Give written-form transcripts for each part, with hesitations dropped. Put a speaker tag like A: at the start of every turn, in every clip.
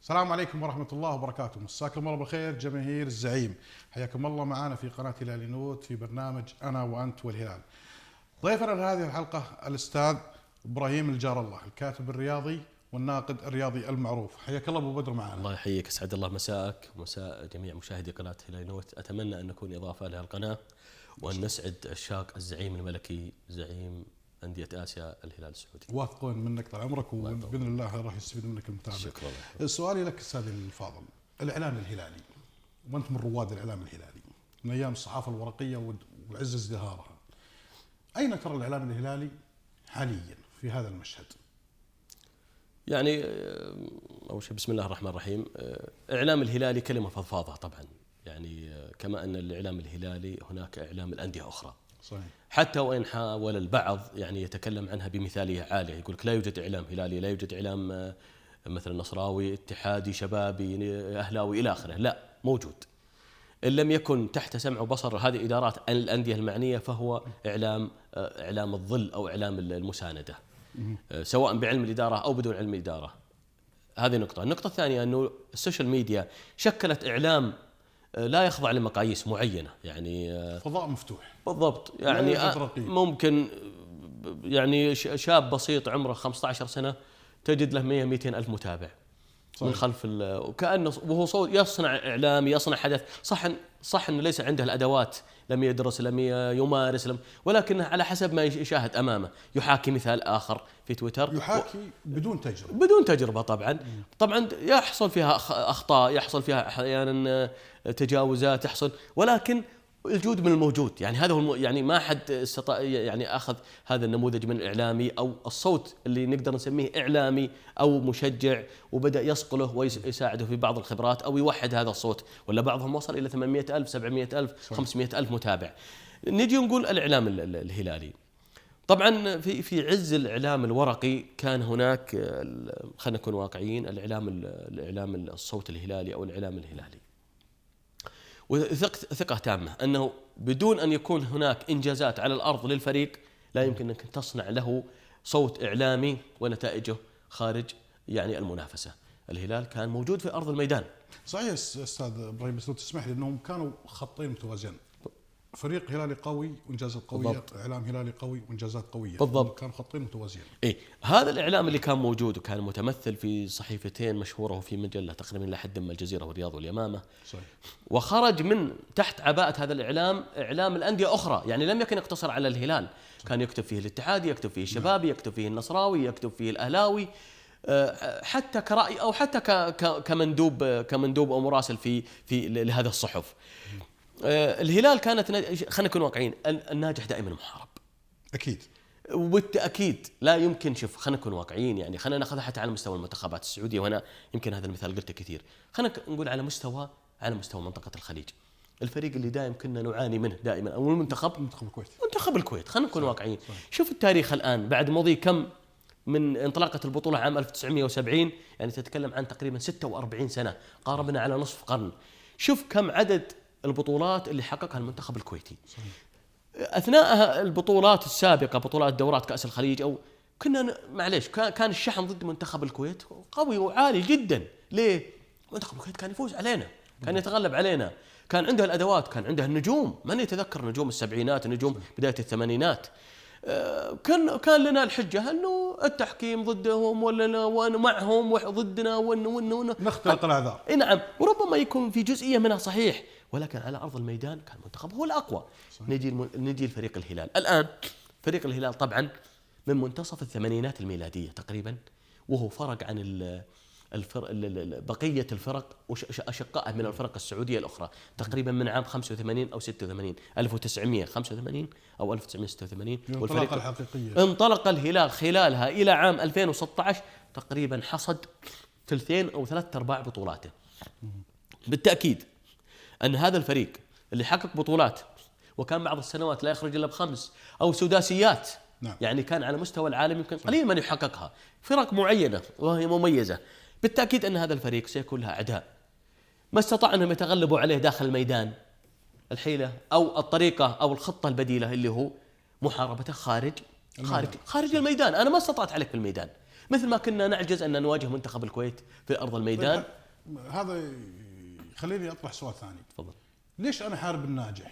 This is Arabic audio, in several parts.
A: السلام عليكم ورحمة الله وبركاته. مساكم الله بالخير جماهير الزعيم، حياكم الله معنا في قناة هلال نود في برنامج أنا وأنت والهلال. ضيفنا لهذه الحلقة الأستاذ إبراهيم الجار الله، الكاتب الرياضي والناقد الرياضي المعروف. حياك الله أبو بدر معنا.
B: الله يحييك، اسعد الله مساءك ومساء جميع مشاهدي قناة هلال نود. أتمنى أن نكون إضافة لها القناة وأن نسعد عشاق الزعيم الملكي، زعيم أندية آسيا الهلال السعودي.
A: واثقون منك طال عمرك، وبإذن الله راح يستفيد منك المتابع.
B: شكرا.
A: سؤالي لك أستاذي الفاضل، الإعلام الهلالي وأنت من رواد الإعلام الهلالي من أيام الصحافة الورقية وعز ازدهارها، أين ترى الإعلام الهلالي حاليا في هذا المشهد؟
B: يعني أول شيء بسم الله الرحمن الرحيم. إعلام الهلالي كلمة فضفاضة طبعا، يعني كما أن الإعلام الهلالي هناك إعلام الأندية أخرى.
A: صحيح.
B: حتى وإن حاول البعض يعني يتكلم عنها بمثالية عالية، يقول لك لا يوجد إعلام هلالي، لا يوجد إعلام مثلا نصراوي، اتحادي، شبابي، أهلاوي إلى آخره. لا، موجود. إن لم يكن تحت سمع وبصر هذه إدارات الأندية المعنية فهو إعلام الظل أو إعلام المساندة، سواء بعلم الإدارة أو بدون علم الإدارة. هذه نقطة. النقطة الثانية أنه السوشيال ميديا شكلت إعلام لا يخضع لمقاييس معينة، يعني
A: فضاء مفتوح.
B: بالضبط. يعني ممكن يعني شاب بسيط عمره 15 سنة تجد له 100-200 ألف متابع. صحيح. من خلف وكأنه وهو صوت يصنع إعلام، يصنع حدث. صح أنه ليس عنده الأدوات، لم يدرس، لم يمارس، ولكنه على حسب ما يشاهد أمامه يحاكي مثال آخر في تويتر،
A: يحاكي بدون تجربة.
B: بدون تجربة طبعا يحصل فيها أخطاء، يحصل فيها أحيانا تجاوزات، يحصل، ولكن الجود من الموجود. يعني هذا هو يعني ما حد استطاع يعني أخذ هذا النموذج من الإعلامي أو الصوت اللي نقدر نسميه إعلامي أو مشجع وبدأ يصقله ويساعده في بعض الخبرات أو يوحد هذا الصوت، ولا بعضهم وصل إلى 800 ألف 700 ألف 500 ألف متابع. نجي نقول الإعلام الهلالي. طبعا في عز الإعلام الورقي كان هناك، خلينا نكون واقعيين، الإعلام الصوت الهلالي أو الإعلام الهلالي، وثقة تامة أنه بدون أن يكون هناك إنجازات على الأرض للفريق لا يمكن أنك تصنع له صوت إعلامي ونتائجه خارج يعني المنافسة. الهلال كان موجود في أرض الميدان.
A: صحيح أستاذ إبراهيم، بس لو تسمح لي، أنهم كانوا خطين متوازيين، فريق هلالي قوي وإنجازات قوية. بالضبط. إعلام هلالي قوي وإنجازات قوية.
B: بالضبط.
A: كانوا خطين متوازيين.
B: هذا الإعلام اللي كان موجود وكان متمثل في صحيفتين مشهورة وفي مجلة تقريبا لحد ما الجزيرة والرياض واليمامة. صحيح. وخرج من تحت عباءة هذا الإعلام إعلام الأندية أخرى، يعني لم يكن يقتصر على الهلال. صحيح. كان يكتب فيه الاتحادي، يكتب فيه الشبابي، يكتب فيه النصراوي، يكتب فيه الأهلاوي، حتى كرأي أو حتى كمندوب أو مراسل في لهذا الصحف. الهلال كانت، خلينا نكون واقعيين، الناجح دائما محارب.
A: أكيد.
B: وبالتأكيد لا يمكن، شوف خلينا نكون واقعيين، يعني خلينا ناخذها حتى على مستوى المنتخبات السعودية، وأنا يمكن هذا المثال قلته كثير. خلينا نقول على مستوى منطقة الخليج، الفريق اللي دائما كنا نعاني منه دائما أو منتخب الكويت. خلينا نكون واقعيين. شوف التاريخ الآن بعد مضي كم من انطلاقة البطولة عام 1970، يعني تتكلم عن تقريبا 46 سنة، قاربنا على نصف قرن. شوف كم عدد البطولات اللي حققها المنتخب الكويتي. صحيح. أثناء البطولات السابقة، بطولات دورات كأس الخليج، أو كنا معليش كان الشحن ضد منتخب الكويت قوي وعالي جدا. ليه؟ منتخب الكويت كان يفوز علينا، كان يتغلب علينا، كان عنده الأدوات، كان عنده النجوم. من يتذكر نجوم السبعينات، نجوم بداية الثمانينات؟ كان لنا الحجة أنه التحكيم ضدهم وأنه معهم وضدنا وأنه
A: نختلق الأعذار.
B: نعم، وربما يكون في جزئية منها صحيح، ولكن على أرض الميدان كان المنتخب هو الأقوى. نجي الفريق الهلال الآن. فريق الهلال طبعا من منتصف الثمانينات الميلادية تقريبا، وهو فرق عن بقية الفرق وأشقائه من الفرق السعودية الأخرى تقريبا من عام 85 أو 86، 1985 أو 1986.
A: والفريق الحقيقية
B: انطلق الهلال خلالها إلى عام 2016 تقريبا حصد ثلثين أو 3/4 بطولاته. بالتأكيد أن هذا الفريق اللي حقق بطولات وكان بعض السنوات لا يخرج إلا ب5 أو سداسيات. نعم. يعني كان على مستوى العالم يمكن قليل من يحققها، فرق معينة وهي مميزة. بالتأكيد أن هذا الفريق سيكون لها أعداء، ما استطاع أنهم يتغلبوا عليه داخل الميدان. الحيلة أو الطريقة أو الخطة البديلة اللي هو محاربته خارج الميدان. أنا ما استطعت عليك في الميدان، مثل ما كنا نعجز ان نواجه منتخب الكويت في ارض الميدان.
A: هذا خليني اطرح سؤال ثاني.
B: تفضل.
A: ليش انا حارب الناجح؟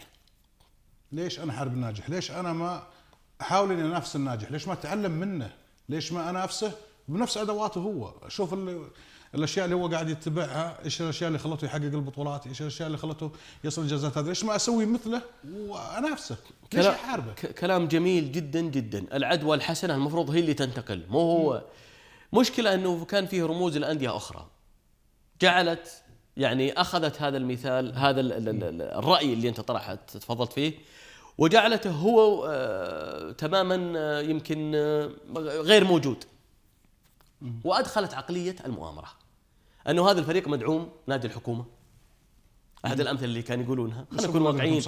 A: ليش انا ما احاول اني انافس الناجح؟ ليش ما اتعلم منه؟ ليش ما انافسه بنفس ادواته هو؟ اشوف الاشياء اللي هو قاعد يتبعها، ايش الاشياء اللي خلته يحقق البطولات، ايش الاشياء اللي خلته يصل الانجازات هذه، ليش ما اسوي مثله وانافسه؟ ليش احاربه؟
B: كلام جميل جدا جدا. العدوى الحسنه المفروض هي اللي تنتقل، مو هو. مشكله انه كان فيه رموز لانديه اخرى جعلت، يعني اخذت هذا المثال، هذا الراي اللي انت طرحت تفضلت فيه، وجعلته هو تماما يمكن غير موجود، وادخلت عقليه المؤامره، انه هذا الفريق مدعوم نادي الحكومه. احد الامثله اللي كانوا يقولونها، خلينا نكون واقعيين،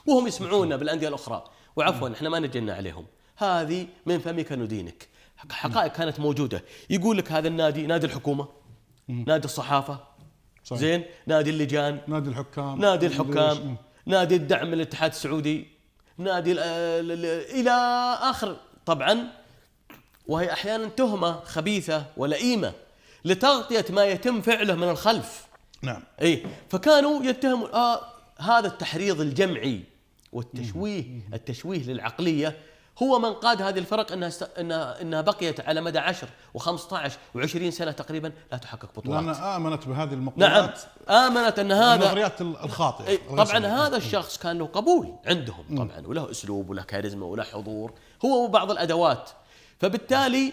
B: وهم يسمعونا بالانديه الاخرى، وعفوا احنا ما نجينا عليهم، هذه من فمك ندينك. حقائق كانت موجوده، يقول لك هذا النادي نادي الحكومه، نادي الصحافه، صحيح. زين، نادي اللجان، نادي الحكام، نادي الدعم الاتحاد السعودي، نادي الى اخر. طبعا وهي احيانا تهمه خبيثه ولئيمه لتغطيه ما يتم فعله من الخلف.
A: نعم.
B: اي فكانوا يتهموا هذا التحريض الجمعي والتشويه للعقليه هو من قاد هذه الفرق انها بقيت على مدى 10 و15 و20 سنه تقريبا لا تحقق بطولات.
A: لأنها آمنت بهذه المقولات.
B: نعم، آمنت أن هذا
A: النظريات الخاطئة.
B: طبعا هذا الشخص كان له قبول عندهم طبعا، وله أسلوب وله كاريزما وله حضور، هو وبعض الأدوات. فبالتالي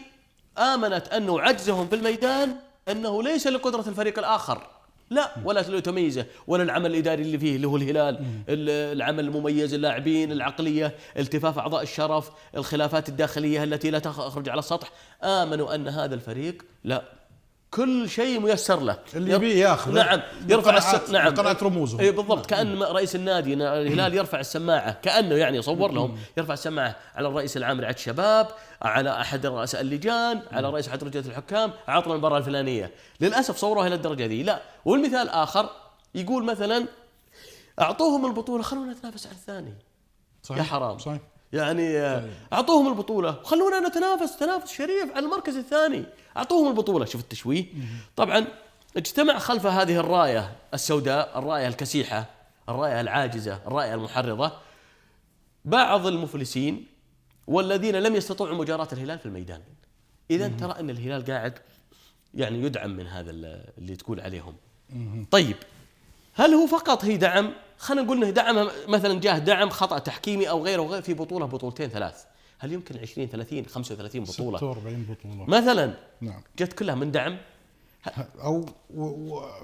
B: آمنت أنه عجزهم في الميدان أنه ليس لقدرة الفريق الآخر، لا، ولا لتمييزه، ولا العمل الإداري اللي فيه اللي هو الهلال، العمل المميز، اللاعبين، العقلية، التفاف أعضاء الشرف، الخلافات الداخلية التي لا تخرج على السطح. آمنوا أن هذا الفريق لا، كل شيء ميسر له،
A: اللي يبيه ياخذ.
B: نعم، يرفع
A: نعم، قناعة رموزه.
B: اي بالضبط. كأن رئيس النادي الهلال يرفع السماعة، كأنه يعني يصور لهم يرفع السماعة على الرئيس العام رعاية الشباب، على أحد رؤساء اللجان، على رئيس أحد رجال الحكام، عطنا المباراة الفلانية. للأسف صوروها إلى الدرجة ذي. لا، والمثال آخر يقول مثلا أعطوهم البطولة خلونا نتنافس على الثاني. صحيح. يا حرام، صحيح. يعني أعطوهم البطولة وخلونا نتنافس تنافس شريف على المركز الثاني. أعطوهم البطولة. شوف التشويه. طبعا اجتمع خلف هذه الراية السوداء، الراية الكسيحة، الراية العاجزة، الراية المحرضة، بعض المفلسين والذين لم يستطيعوا مجاراة الهلال في الميدان. إذا ترى أن الهلال قاعد يعني يدعم من هذا اللي تقول عليهم. طيب هل هو فقط هي دعم؟ خلينا نقول انه دعم مثلا، جاه دعم خطأ تحكيمي او غيره في بطولة بطولتين ثلاث، هل يمكن 20 30 35 بطولة
A: 46 بطولة
B: مثلا؟
A: نعم.
B: جت كلها من دعم،
A: او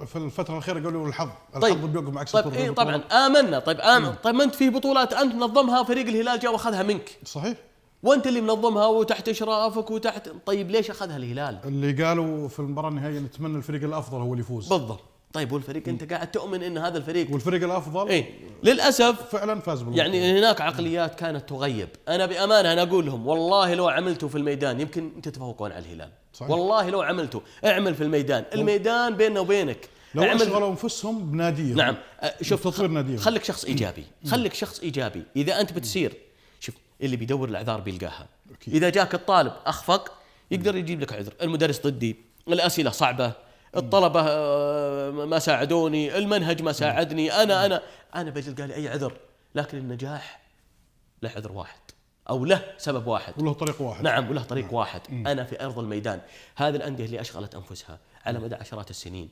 A: في الفترة الأخيرة قالوا الحظ بيوقف معك.
B: طيب طبعا آمنا. طيب طيب انت في بطولات انت منظمها، فريق الهلال جاء واخذها منك.
A: صحيح.
B: وانت اللي منظمها وتحت اشرافك وتحت. طيب ليش اخذها الهلال؟
A: اللي قالوا في المباراة النهائية نتمنى الفريق الافضل هو اللي يفوز.
B: بالضبط. طيب والفريق انت قاعد تؤمن ان هذا الفريق
A: والفريق الافضل
B: للاسف
A: فعلا فاز بالبطولة.
B: يعني هناك عقليات كانت تغيب. انا بامانه انا اقول لهم والله لو عملتوا في الميدان يمكن تتفوقون على الهلال. صحيح. والله لو عملتوا، اعمل في الميدان، الميدان بيننا وبينك،
A: لو اشغلوا انفسهم بناديهم.
B: نعم. شوف
A: تطوير ناديهم،
B: خليك شخص ايجابي، خليك شخص ايجابي. اذا انت بتسير، شوف اللي بيدور الاعذار بيلقاها. اذا جاك الطالب اخفق يقدر يجيب لك عذر، المدرس ضدي، الاسئله صعبه، الطلبة ما ساعدوني، المنهج ما ساعدني، أنا بلقى لي أي عذر. لكن النجاح له عذر واحد أو له سبب واحد
A: وله طريق واحد.
B: نعم، وله طريق واحد. أنا في أرض الميدان. هذه الأندية اللي أشغلت أنفسها على مدى عشرات السنين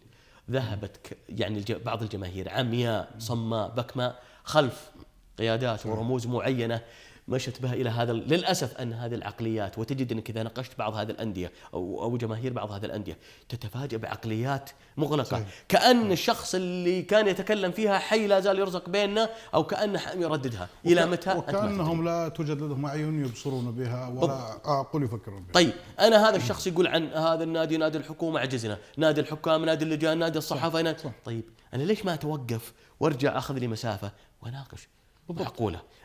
B: ذهبت يعني بعض الجماهير عمياء صماء بكماء خلف قيادات ورموز معينة مشت بها إلى هذا. للأسف أن هذه العقليات، وتجد أنك إذا ناقشت بعض هذه الأندية أو جماهير بعض هذه الأندية تتفاجأ بعقليات مغلقة. صحيح. كأن الشخص اللي كان يتكلم فيها حي لا زال يرزق بيننا، أو كأنه يرددها إلى متى.
A: وكأنهم لا توجد لهم أعين يبصرون بها ولا عقول يفكرون بها.
B: طيب أنا هذا الشخص يقول عن هذا النادي نادي الحكومة عجزنا، نادي الحكام، نادي اللجان، نادي الصحافة. صح. طيب أنا ليش ما أتوقف وارجع أخذ لي مسافة وناقش؟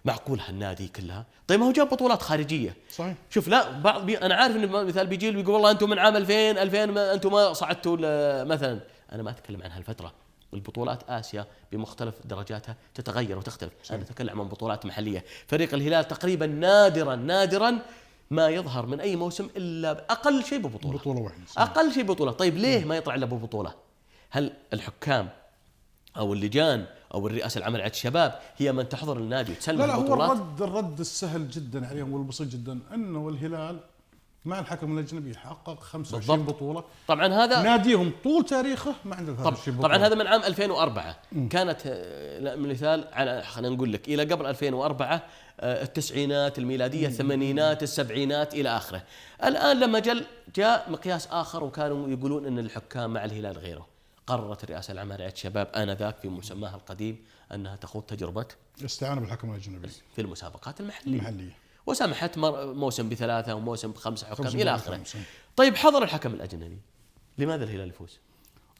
B: معقولة هالنادي كلها؟ طيب ما هو جاب بطولات خارجية. صحيح. شوف لا بعض أنا عارف إن مثال بيجي ويقول والله أنتم من عام 2000 أنتم ما صعدتوا مثلا. أنا ما أتكلم عن هالفترة. البطولات آسيا بمختلف درجاتها تتغير وتختلف. صحيح. أنا أتكلم عن بطولات محلية. فريق الهلال تقريبا نادرا ما يظهر من أي موسم إلا أقل شيء ببطولة،
A: بطولة واحدة.
B: أقل شيء بطولة. طيب ليه ما يطلع إلا ببطولة؟ هل الحكام أو اللجان أو الرئاسة العامة لرعاية الشباب هي من تحضر النادي وتسلم
A: لا
B: البطولات؟
A: هو الرد السهل جدا عليهم والبسيط جدا انه الهلال مع الحكم الاجنبي حقق 25
B: بالضبط.
A: بطولة.
B: طبعا هذا
A: ناديهم طول تاريخه ما عنده 23 بطولة.
B: طبعا هذا من عام 2004 كانت مثال على خلينا نقول لك الى قبل 2004 التسعينات الميلاديه، الثمانينات، السبعينات الى اخره. الان لما جاء مقياس اخر وكانوا يقولون ان الحكام مع الهلال غيره، قررت الرئاسه العامه لرعايه الشباب انذاك في مسماها القديم انها تخوض تجربه
A: استعانة بالحكم الاجنبي
B: في المسابقات المحليه،
A: المحلية.
B: وسمحت موسم بثلاثه وموسم بخمسه حكام الى اخره.
A: 5
B: طيب حضر الحكم الاجنبي، لماذا الهلال يفوز؟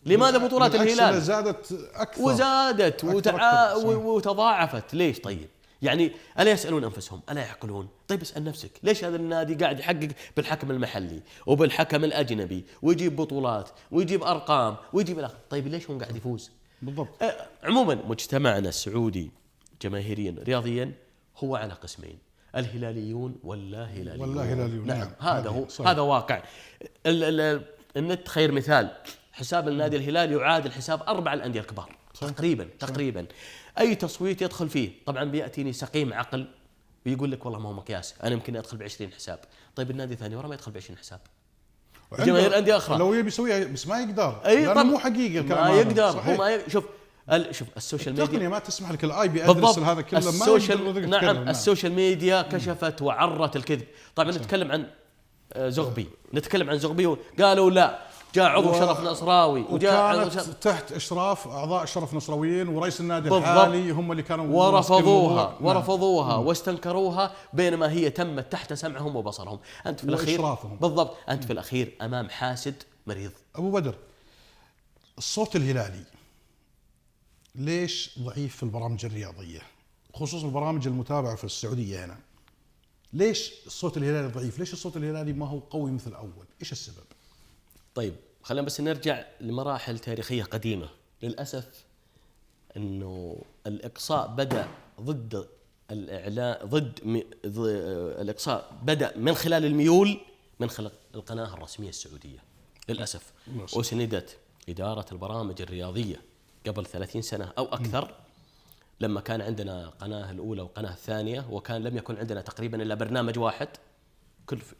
B: لماذا بطولات
A: بالعكس
B: الهلال
A: زادت اكثر
B: وزادت
A: أكثر.
B: وتضاعفت؟ ليش طيب؟ يعني ألا يسألون أنفسهم؟ ألا يعقلون؟ طيب اسأل نفسك، ليش هذا النادي قاعد يحقق بالحكم المحلي وبالحكم الأجنبي ويجيب بطولات ويجيب أرقام ويجيب الآخر، طيب ليش هو قاعد يفوز؟
A: بالضبط.
B: عموما مجتمعنا السعودي جماهيريا رياضيا هو على قسمين، الهلاليون واللا هلاليون. نعم هذا هو صحيح. هذا واقع. النت خير مثال، حساب النادي الهلال يعادل حساب 4 الأندية الكبار تقريبا. أي تصويت يدخل فيه طبعا بيأتيني سقيم عقل ويقول لك والله ما هو مقياس، أنا يمكن أدخل ب20 حساب. طيب النادي الثاني ورا ما يدخل ب20 حساب، جماهير أندية أخرى
A: لو يبي يسويها بس ما يقدر،
B: لأنه
A: مو حقيقي الكلام
B: ما
A: هذا.
B: يقدر
A: صحيح.
B: هو ما شوف السوشيال ميديا
A: التقنية ما تسمح لك، الاي بي ادرس هذا كله ما يقدر.
B: نعم السوشيال ميديا كشفت وعرت الكذب. طبعا نتكلم عن زغبي وقالوا لا، جاء عضو شرف نصراوي
A: وجاء تحت اشراف اعضاء شرف نصراويين ورئيس النادي
B: بالضبط.
A: الحالي هم اللي كانوا
B: ورفضوها واستنكروها، بينما هي تمت تحت سمعهم وبصرهم. انت في الاخير بالضبط انت في الاخير امام حاسد مريض.
A: ابو بدر، الصوت الهلالي ليش ضعيف في البرامج الرياضيه، خصوصا البرامج المتابعه في السعوديه هنا؟ ليش الصوت الهلالي ضعيف؟ ليش الصوت الهلالي ما هو قوي مثل الاول؟ ايش السبب؟
B: طيب خلينا بس نرجع لمراحل تاريخية قديمة. للأسف أنه الإقصاء بدأ ضد الإعلان الإقصاء بدأ من خلال الميول من خلال القناة الرسمية السعودية. للأسف وسندت إدارة البرامج الرياضية قبل 30 سنة أو أكثر، لما كان عندنا قناة الأولى وقناة الثانية، وكان لم يكن عندنا تقريبا إلا برنامج واحد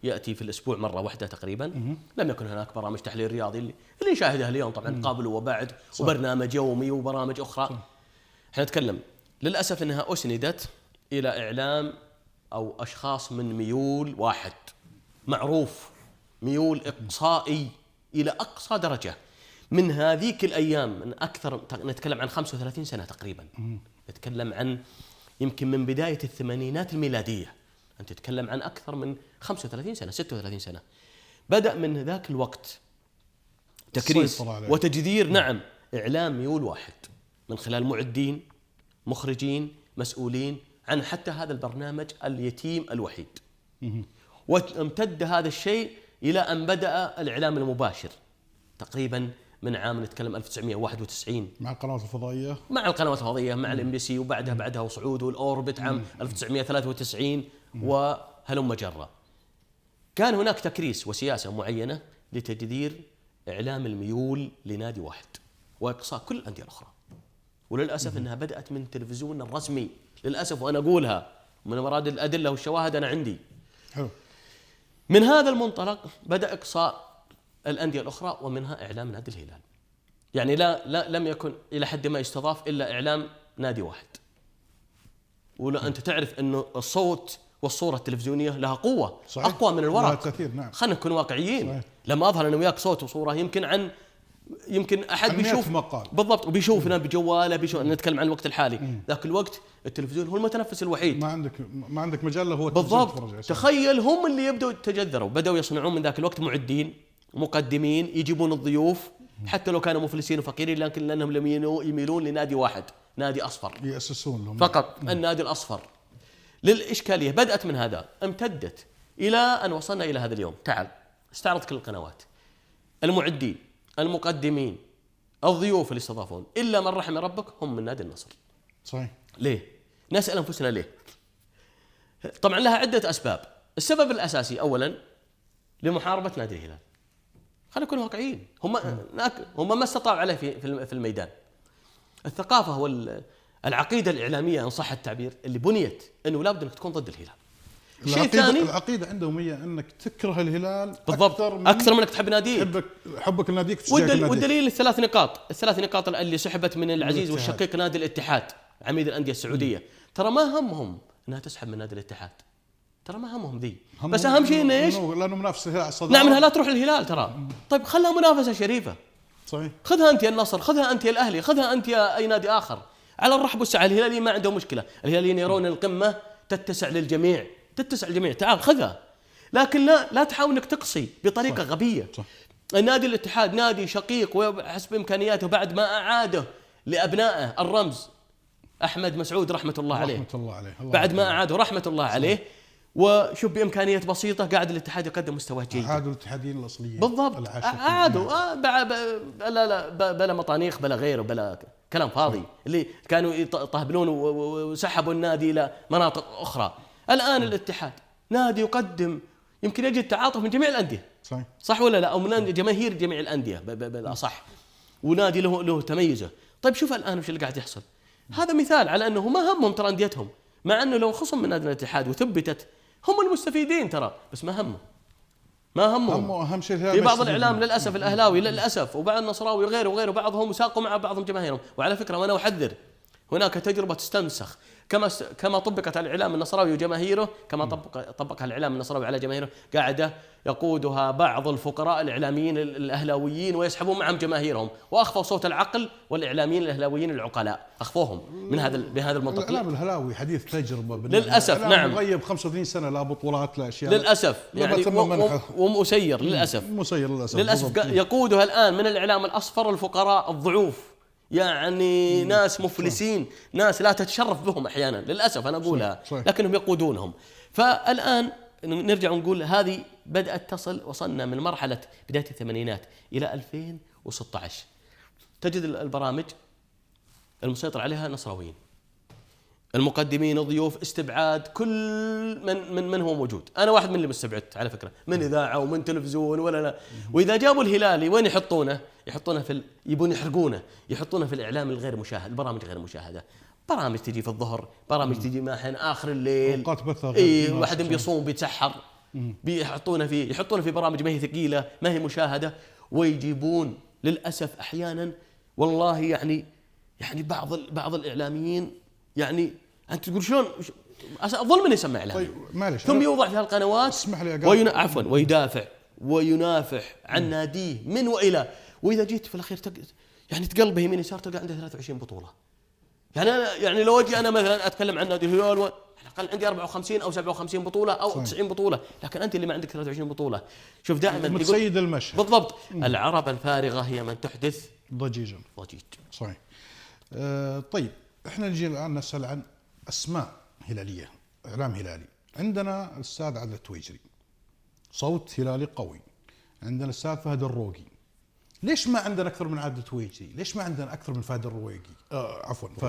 B: يأتي في الأسبوع مرة واحدة تقريبا. لم يكن هناك برامج تحليل رياضي اللي نشاهدها اليوم طبعا قبل وبعد، وبرنامج يومي وبرامج أخرى. احنا نتكلم للأسف أنها أسندت إلى إعلام أو أشخاص من ميول واحد معروف، ميول إقصائي إلى أقصى درجة. من هذيك الأيام من أكثر، نتكلم عن 35 سنة تقريبا، نتكلم عن يمكن من بداية الثمانينات الميلادية، أنت تتكلم عن أكثر من 35 سنة 36 سنة. بدأ من ذاك الوقت تكريس وتجذير نعم إعلام ميول واحد من خلال معدين مخرجين مسؤولين عن حتى هذا البرنامج اليتيم الوحيد. وامتد هذا الشيء إلى أن بدأ الإعلام المباشر تقريبا من عام نتكلم 1991
A: مع القنوات الفضائية،
B: مع الام بي سي، وبعدها وصعود والأوربت عام 1993 وهلم جرة. كان هناك تكريس وسياسة معينة لتجذير إعلام الميول لنادي واحد وإقصاء كل الأندية الأخرى. وللأسف أنها بدأت من التلفزيون الرسمي للأسف، وأنا أقولها من مراد الأدلة والشواهد أنا عندي.
A: حلو.
B: من هذا المنطلق بدأ إقصاء الأندية الأخرى ومنها إعلام نادي الهلال. يعني لم يكن إلى حد ما يستضاف إلا إعلام نادي واحد. ولا أنت تعرف أنه الصوت والصورة التلفزيونية لها قوة صحيح. أقوى من الورق.
A: نعم.
B: خلينا نكون واقعيين صحيح. لما أظهر أنا وياك صوت وصورة يمكن أحد بيشوف بالضبط وبيشوفنا بجواله نتكلم عن الوقت الحالي. ذاك الوقت التلفزيون هو المتنفس الوحيد، ما عندك مجال هو بالضبط. تخيل هم اللي يبدأوا يتجذروا، بدأوا يصنعون من ذاك الوقت معدين مقدمين يجيبون الضيوف حتى لو كانوا مفلسين وفقيرين، لكن لأنهم لم يميلون لنادي واحد، نادي أصفر
A: يأسسون لهم
B: فقط النادي الأصفر. للإشكالية بدأت من هذا، امتدت إلى أن وصلنا إلى هذا اليوم. تعال استعرض كل القنوات، المعدين المقدمين الضيوف اللي استضافون إلا من رحم ربك هم من نادي النصر.
A: صحيح.
B: ليه؟ نسأل أنفسنا ليه؟ طبعا لها عدة أسباب. السبب الاساسي اولا لمحاربه نادي الهلال. خلينا نكون واقعيين، هم ما استطاعوا عليه في الميدان. الثقافه والعقيده الاعلاميه ان صح التعبير اللي بنيت انه لابد انك تكون ضد الهلال.
A: الشيء الثاني العقيده عندهم هي انك تكره الهلال
B: بالضبط اكثر من انك تحب ناديك،
A: حبك لناديك.
B: والدليل الثلاث نقاط اللي سحبت من العزيز والشقيق نادي الاتحاد عميد الانديه السعوديه. ترى ما همهم انها تسحب من نادي الاتحاد، ترى ما همهم ذي، بس اهم شيء انه ايش؟
A: لانه منافس الهلال على الصداره.
B: نعم لا تروح الهلال ترى. طيب خلها منافسه شريفه.
A: صحيح.
B: خذها انت يا النصر، خذها انت يا الاهلي، خذها انت يا اي نادي اخر، على الرحب والسعه. الهلاليين ما عندهم مشكله، الهلاليين يرون القمه تتسع للجميع، تعال خذها، لكن لا تحاول انك تقصي بطريقه غبيه. صح. النادي الاتحاد نادي شقيق وحسب امكانياته، بعد ما اعاده لابنائه الرمز احمد مسعود رحمه الله عليه، بعد ما اعاده رحمه الله عليه، وشوف بامكانيات بسيطه قاعد الاتحاد يقدم مستوى جيد.
A: عادوا الاتحاديين الاصليين
B: بالضبط، عادوا بلا مطانيخ بلا غيره بلا كلام فاضي اللي كانوا يطهبلون وسحبوا النادي الى مناطق اخرى. الان الاتحاد نادي يقدم يمكن يجد تعاطف من جميع الانديه، صح ولا لا؟ او من جماهير جميع الانديه بالاصح، ونادي له تميزه. طيب شوف الان وش اللي قاعد يحصل. هذا مثال على انه ما همهم ترى انديتهم، مع انه لو خصم من نادي الاتحاد وثبتت هم المستفيدين ترى، بس ما همهم
A: اهم شيء
B: في بعض الاعلام للاسف الاهلاوي للاسف وبعض النصراوي وغيره بعضهم ساقوا مع بعضهم جماهيرهم. وعلى فكره وانا احذر، هناك تجربه تستنسخ كما طبقت على الاعلام النصراوي وجماهيره، كما طبقها الاعلام النصراوي على جماهيره، قاعده يقودها بعض الفقراء الاعلاميين الاهلاويين ويسحبون معهم جماهيرهم، واخفوا صوت العقل والاعلاميين الاهلاويين العقلاء، اخفوهم بهذا المنطق.
A: الاعلام الهلاوي حديث تجربه
B: للاسف، نعم،
A: مغيب 35 سنه لا بطولات لا اشياء
B: للاسف يعني ومسير للاسف يقودها الان من الاعلام الاصفر الفقراء الضعوف، يعني ناس مفلسين، ناس لا تتشرف بهم احيانا للاسف انا اقولها، لكنهم يقودونهم. فالان نرجع ونقول هذه بدات وصلنا من مرحله بدايه الثمانينات الى 2016 تجد البرامج المسيطر عليها نصراويين، المقدمين الضيوف استبعاد كل من هو موجود. انا واحد من اللي مستبعدت على فكره، من اذاعه ومن تلفزيون ولا لا. واذا جابوا الهلالي وين يحطونه يبون يحطونه في الاعلام الغير مشاهد، البرامج غير مشاهده، برامج تجي في الظهر، برامج تجي محن اخر الليل، واحد بيصوم بيتسحر، يحطونه في برامج ما هي ثقيله ما هي مشاهده، ويجيبون للاسف احيانا والله يعني بعض الاعلاميين يعني انت تقول شلون ظلم يسمى اعلامي.
A: طيب
B: ثم يوضع في هالقنوات ويدافع وينافح عن ناديه من والى، واذا جيت في الاخير يعني تقلبه يمين يسار تلقى عنده 23 بطوله. يعني لو اجي انا مثلا اتكلم عن نادي الهلال على الاقل عندي 54 او 57 بطوله او 90 بطوله، لكن انت اللي ما عندك 23 بطوله. شوف دائما
A: متسيد المشهد
B: بالضبط. العرب الفارغه هي من تحدث
A: ضجيج. صحيح. طيب احنا نجي الان نسال عن اسماء هلاليه، اعلام هلالي. عندنا الاستاذ عادل التويجري، صوت هلالي قوي. عندنا الاستاذ فهد الروقي. ليش ما عندنا اكثر من عادل التويجري؟ ليش ما عندنا اكثر من فهد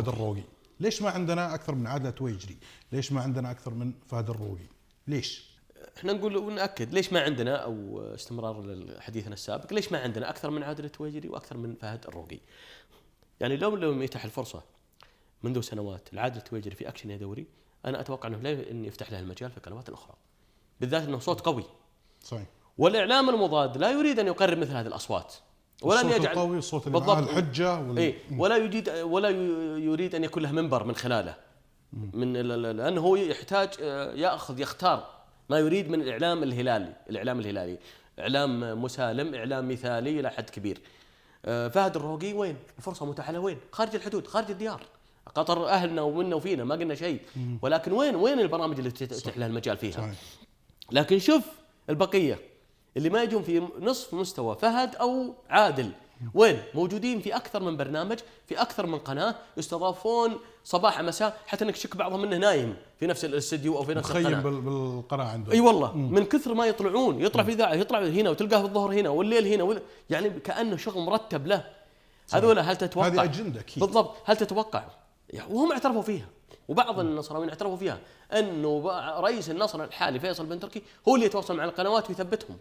A: الروقي؟ ليش ما عندنا اكثر من عادل التويجري؟ ليش ما عندنا اكثر من فهد الروقي؟ ليش؟
B: احنا نقول ونأكد ليش ما عندنا، او استمرار لحديثنا السابق، ليش ما عندنا اكثر من عادل التويجري واكثر من فهد الروقي؟ يعني لو يتاح الفرصه منذ سنوات العادل التويجري في اكشن يا دوري، انا اتوقع انه لا يفتح له المجال في قنوات اخرى، بالذات انه صوت قوي.
A: صحيح.
B: والاعلام المضاد لا يريد ان يقرب مثل هذه الاصوات،
A: ولا ان يجعل القوي الصوت اللي معاه الحجه
B: ولا يريد ان يكون له منبر من خلاله، لانه هو يحتاج يختار ما يريد من الاعلام الهلالي، اعلام مسالم، اعلام مثالي الى حد كبير. فهد الروقي وين الفرصه متاحه له؟ وين؟ خارج الحدود، خارج الديار، قطر اهلنا ومنا وفينا ما قلنا شيء، ولكن وين البرامج اللي تتيح له المجال فيها؟ صحيح. لكن شوف البقيه اللي ما يجون في نصف مستوى فهد او عادل، وين؟ موجودين في اكثر من برنامج، في اكثر من قناه، يستضافون صباح مساء، حتى انك تشك بعضهم منه نايم في نفس الاستديو او في نفس القناه،
A: بالقناه عنده.
B: اي والله من كثر ما يطلع في اذاعه، يطلع هنا وتلقاه في الظهر هنا والليل هنا يعني كانه شغل مرتب له. هذولا هل تتوقع
A: هذه اجنده اكيد؟
B: بالضبط. هل تتوقع وهم اعترفوا فيها وبعض النصراويين اعترفوا فيها انه رئيس النصر الحالي فيصل بن تركي هو اللي يتواصل مع القنوات ويثبتهم،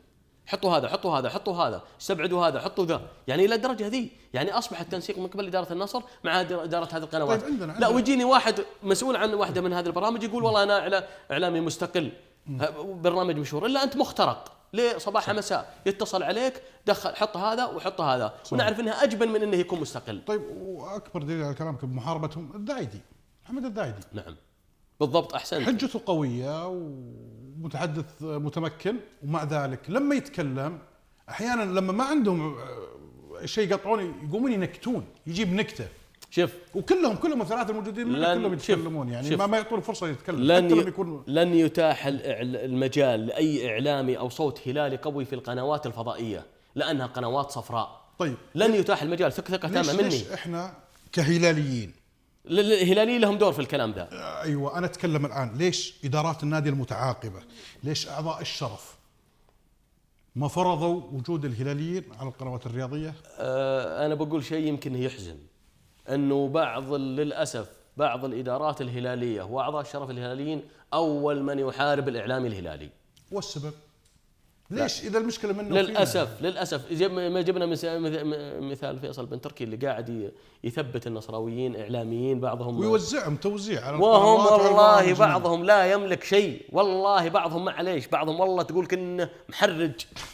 B: حطوا هذا حطوا هذا حطوا هذا، استبعدوا هذا حطوا ذا، يعني الى الدرجه هذه، يعني اصبح التنسيق من قبل اداره النصر مع اداره هذه القنوات.
A: طيب
B: لا ويجيني واحد مسؤول عن واحده من هذه البرامج يقول والله انا اعلامي مستقل، برنامج مشهور، الا انت مخترق ليه صباح مساء يتصل عليك دخل حط هذا وحط هذا، ونعرف انها اجبن من انه يكون مستقل.
A: طيب واكبر دليل على كلامك بمحاربتهم الدايدي، محمد الدايدي.
B: نعم بالضبط، احسنت.
A: حجته قويه ومتحدث متمكن، ومع ذلك لما يتكلم احيانا لما ما عندهم شيء يقطعون يقومون ينكتون، يجيب نكته.
B: شوف
A: وكلهم الثلاثه الموجودين كلهم يتكلمون، يعني ما يعطون فرصه يتكلم
B: لن يتاح المجال لاي اعلامي او صوت هلالي قوي في القنوات الفضائيه لانها قنوات صفراء.
A: طيب
B: لن يتاح المجال، ثقه تامه مني.
A: ليش احنا كهلاليين
B: الهلاليين لهم دور في الكلام ذا؟
A: ايوه انا اتكلم الان، ليش ادارات النادي المتعاقبه، ليش اعضاء الشرف ما فرضوا وجود الهلاليين على القنوات الرياضيه؟
B: انا بقول شيء يمكن يحزن، انه للاسف بعض الادارات الهلاليه واعضاء الشرف الهلاليين اول من يحارب الاعلامي الهلالي.
A: والسبب؟ ليش اذا المشكله منه؟
B: للاسف ما جبنا مثال فيصل بن تركي اللي قاعد يثبت النصراويين اعلاميين بعضهم
A: ويوزعهم توزيع على
B: وهم والله بعضهم لا يملك شيء، والله بعضهم معليش، بعضهم والله تقول كأنه محرج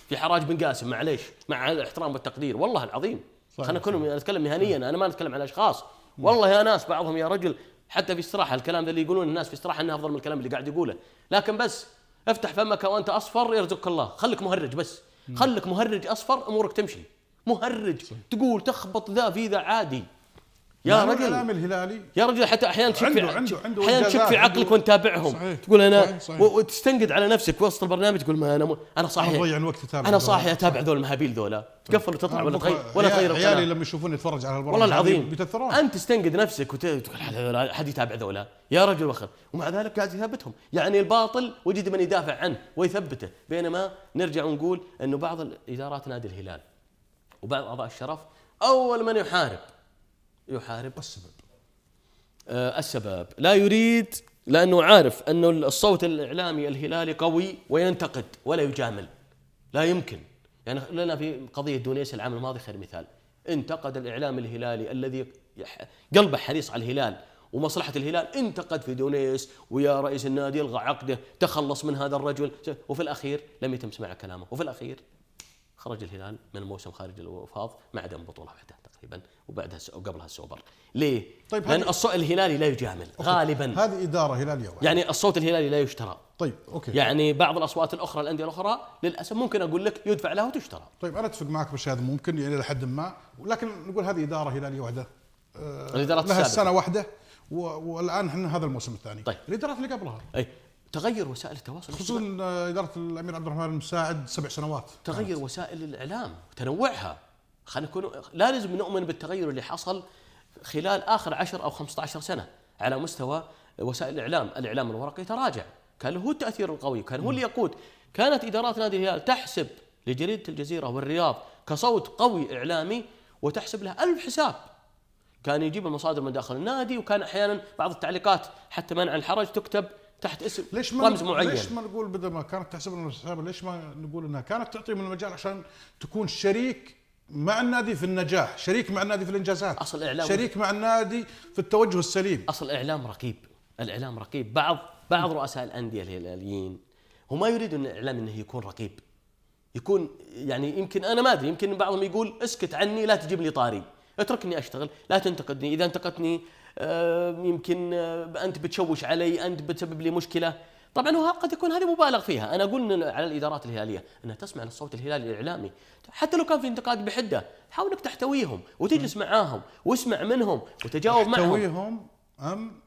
B: في حراج بن قاسم، معليش مع الاحترام والتقدير والله العظيم. خلينا نكون نتكلم مهنيا، انا ما نتكلم على اشخاص. والله يا ناس بعضهم يا رجل حتى في استراحه الكلام اللي يقولون الناس في استراحه انه افضل من الكلام اللي قاعد يقوله، لكن بس افتح فمك وانت اصفر يرزقك الله، خليك مهرج بس، خليك مهرج اصفر امورك تمشي. مهرج تقول تخبط ذا في ذا عادي يا رجل.
A: الاعلام الهلالي
B: يا رجل حتى احيانا تشك في عقلك وانت تابعهم.
A: صحيح.
B: تقول انا
A: صحيح. صحيح.
B: وتستنقد على نفسك وسط البرنامج تقول ما انا صاحي انا صاحي اتابع ذول المهابيل ذولا، تقفل وتطلع ولا تغير تغير القناه.
A: عيالي لما يشوفوني اتفرج على البرامج
B: والله العظيم
A: بيتاثرون.
B: انت تستنقد نفسك وتقول حد يتابع ذولا يا رجل وخر، ومع ذلك قاعد يثبتهم. يعني الباطل وجد من يدافع عنه ويثبته، بينما نرجع ونقول انه بعض الادارات نادي الهلال وبعض اعضاء الشرف اول من يحارب السبب لا يريد، لأنه عارف أنه الصوت الإعلامي الهلالي قوي وينتقد ولا يجامل. لا يمكن، يعني لنا في قضية دونيس العام الماضي خير مثال، انتقد الإعلام الهلالي الذي قلبه حريص على الهلال ومصلحة الهلال، انتقد في دونيس ويا رئيس النادي الغى عقده، تخلص من هذا الرجل، وفي الأخير لم يتم سماع كلامه، وفي الأخير خرج الهلال من الموسم خارج الوفاض ما عدا بطولة واحدة تقريبا، وبعدها وقبلها السوبر. ليه؟
A: طيب
B: لأن الصوت الهلالي لا يجامل غالبا.
A: هذه إدارة هلالية واحدة.
B: يعني الصوت الهلالي لا يشترى.
A: طيب اوكي.
B: يعني بعض الأصوات الأخرى الأندية الأخرى للأسف ممكن أقول لك يدفع لها وتشترى.
A: طيب أنا أتفق معك بالشيء هذا ممكن يعني إلى حد ما، ولكن نقول هذه إدارة هلالية واحدة لها السنة واحدة والآن احنا هذا الموسم الثاني.
B: طيب
A: الإدارات اللي قبلها
B: تغير وسائل التواصل،
A: خصوصا إدارة الأمير عبد الرحمن المساعد 7 سنوات
B: تغير وسائل الإعلام وتنوعها. خلينا نكون لازم نؤمن بالتغير اللي حصل خلال آخر 10 أو 15 سنة على مستوى وسائل الإعلام الورقي تراجع، كان له التأثير القوي، كان هو اللي يقود. كانت إدارات نادي الهلال تحسب لجريدة الجزيرة والرياض كصوت قوي إعلامي وتحسب له 1000 حساب، كان يجيب المصادر من داخل النادي، وكان أحيانا بعض التعليقات حتى منع الحرج تكتب تحت اسم رمز معين.
A: ليش ما نقول بدل ما كانت تحسب لنا الحساب، ليش ما نقول انها كانت تعطي من المجال عشان تكون شريك مع النادي في النجاح، شريك مع النادي في الانجازات،
B: اصل الاعلام
A: شريك مع النادي في التوجه السليم.
B: اصل الاعلام رقيب، الاعلام رقيب. بعض رؤساء الانديه الهلاليين هم ما يريدوا ان الاعلام انه يكون رقيب، يكون يعني يمكن انا ما ادري، يمكن بعضهم يقول اسكت عني لا تجيب لي طاري، اتركني اشتغل، لا تنتقدني، اذا انتقدتني يمكن انت بتشوش علي، انت بتسبب لي مشكله. طبعا هو قد يكون هذه مبالغ فيها. انا اقول على الادارات الهلاليه انها تسمع للصوت الهلالي الاعلامي، حتى لو كان في انتقاد بحده حاول انك تحتويهم وتجلس معاهم واسمع منهم وتجاوب معهم.
A: تحتويهم ام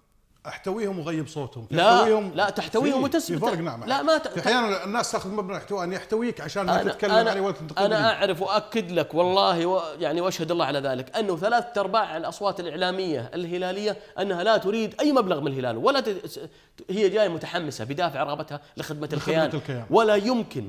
A: احتويهم وغيب صوتهم؟
B: لا تحتويهم وتسمع.
A: في فرق. نعم.
B: لا ما
A: في احيانا الناس تاخذ مبنى الاحتواء ان يحتويك عشان ما تتكلم عليه ولا تنتقدني.
B: انا اعرف واكد لك والله يعني واشهد الله على ذلك انه 3/4 الاصوات الاعلاميه الهلاليه انها لا تريد اي مبلغ من الهلال، ولا هي جايه متحمسه بدافع رغبتها لخدمه الكيان.